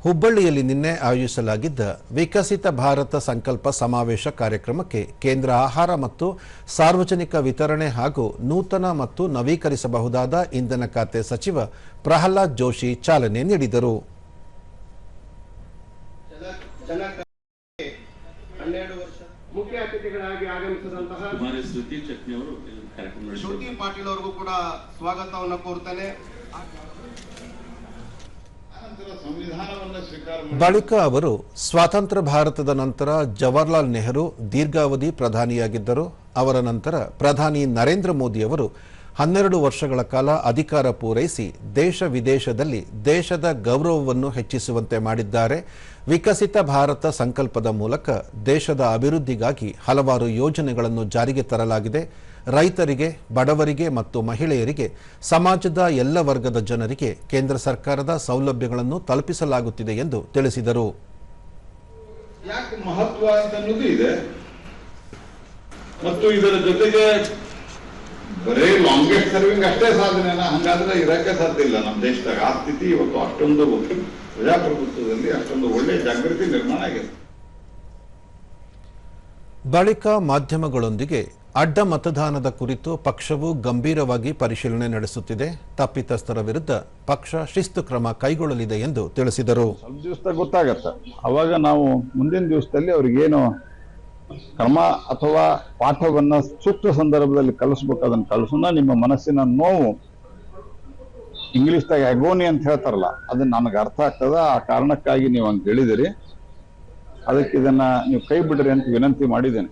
ಹುಬ್ಬಳ್ಳಿಯಲ್ಲಿ ನಿನ್ನೆ ಆಯೋಜಿಸಲಾಗಿದ್ದ ವಿಕಸಿತ ಭಾರತ ಸಂಕಲ್ಪ ಸಮಾವೇಶ ಕಾರ್ಯಕ್ರಮಕ್ಕೆ ಕೇಂದ್ರ ಆಹಾರ ಮತ್ತು ಸಾರ್ವಜನಿಕ ವಿತರಣೆ ಹಾಗೂ ನೂತನ ಮತ್ತು ನವೀಕರಿಸಬಹುದಾದ ಇಂಧನ ಖಾತೆ ಸಚಿವ ಪ್ರಹ್ಲಾದ್ ಜೋಶಿ ಚಾಲನೆ ನೀಡಿದರು. ಮುಖ್ಯ ಅತಿಥಿಗಳಾಗಿ ಆಗಮಿಸಿದಂತಹ ಶ್ರುತಿ ಪಾಟೀಲ್ ಅವರಿಗೂ ಕೂಡ ಸ್ವಾಗತವನ್ನು ಕೋರುತ್ತೇನೆ. ಬಳಿಕ ಅವರು ಸ್ವಾತಂತ್ರ್ಯ ಭಾರತದ ನಂತರ ಜವಾಹರ್ಲಾಲ್ ನೆಹರು ದೀರ್ಘಾವಧಿ ಪ್ರಧಾನಿಯಾಗಿದ್ದರು. ಅವರ ನಂತರ ಪ್ರಧಾನಿ ನರೇಂದ್ರ ಮೋದಿ ಅವರು 12 ವರ್ಷಗಳ ಕಾಲ ಅಧಿಕಾರ ಪೂರೈಸಿ ದೇಶ ವಿದೇಶದಲ್ಲಿ ದೇಶದ ಗೌರವವನ್ನು ಹೆಚ್ಚಿಸುವಂತೆ ಮಾಡಿದ್ದಾರೆ. ವಿಕಸಿತ ಭಾರತ ಸಂಕಲ್ಪದ ಮೂಲಕ ದೇಶದ ಅಭಿವೃದ್ಧಿಗಾಗಿ ಹಲವಾರು ಯೋಜನೆಗಳನ್ನು ಜಾರಿಗೆ ತರಲಾಗಿದೆ. ರೈತರಿಗೆ, ಬಡವರಿಗೆ ಮತ್ತು ಮಹಿಳೆಯರಿಗೆ, ಸಮಾಜದ ಎಲ್ಲ ವರ್ಗದ ಜನರಿಗೆ ಕೇಂದ್ರ ಸರ್ಕಾರದ ಸೌಲಭ್ಯಗಳನ್ನು ತಲುಪಿಸಲಾಗುತ್ತಿದೆ ಎಂದು ತಿಳಿಸಿದರು. ಯಾಕೆ ಮಹತ್ವ ಅನ್ನೋದು ಇದೆ ಮತ್ತು ಇದರ ಜೊತೆಗೆ ಬರೇ ಲಾಂಗೆಸ್ಟ್ ಸರ್ವಿಂಗ್ ಅಷ್ಟೇ ಸಾಧನೆನ ಹಂಗಾದ್ರೆ ಇರಕ್ಕೆ ಸಾಧ್ಯ ಇಲ್ಲ. ನಮ್ಮ ದೇಶದಾಗ ಆ ಸ್ಥಿತಿ ಇವತ್ತು ಅಷ್ಟೊಂದು ಪ್ರಜಾಪ್ರಭುತ್ವದಲ್ಲಿ ಅಷ್ಟೊಂದು ಒಳ್ಳೆಯ ಜಾಗೃತಿ ನಿರ್ಮಾಣ ಆಗಿದೆ. ಬಳಿಕ ಮಾಧ್ಯಮಗಳೊಂದಿಗೆ ಅಡ್ಡ ಮತದಾನದ ಕುರಿತು ಪಕ್ಷವು ಗಂಭೀರವಾಗಿ ಪರಿಶೀಲನೆ ನಡೆಸುತ್ತಿದೆ. ತಪ್ಪಿತಸ್ಥರ ವಿರುದ್ಧ ಪಕ್ಷ ಶಿಸ್ತು ಕ್ರಮ ಕೈಗೊಳ್ಳಲಿದೆ ಎಂದು ತಿಳಿಸಿದರು. ಸ್ವಲ್ಪ ದಿವಸದಾಗ ಗೊತ್ತಾಗತ್ತೆ, ಅವಾಗ ನಾವು ಮುಂದಿನ ದಿವಸದಲ್ಲಿ ಅವ್ರಿಗೇನು ಕ್ರಮ ಅಥವಾ ಪಾಠವನ್ನ ಸೂಕ್ತ ಸಂದರ್ಭದಲ್ಲಿ ಕಲಿಸ್ಬೇಕು, ಅದನ್ನು ಕಲಿಸೋಣ. ನಿಮ್ಮ ಮನಸ್ಸಿನ ನೋವು, ಇಂಗ್ಲಿಷ್ದಾಗ ಅಗೋನಿ ಅಂತ ಹೇಳ್ತಾರಲ್ಲ, ಅದನ್ನ ನನಗೆ ಅರ್ಥ ಆಗ್ತದ. ಆ ಕಾರಣಕ್ಕಾಗಿ ನೀವು ಹಂಗೆ ಹೇಳಿದಿರಿ, ಅದಕ್ಕೆ ಇದನ್ನ ನೀವು ಕೈ ಬಿಡ್ರಿ ಅಂತ ವಿನಂತಿ ಮಾಡಿದ್ದೇನೆ.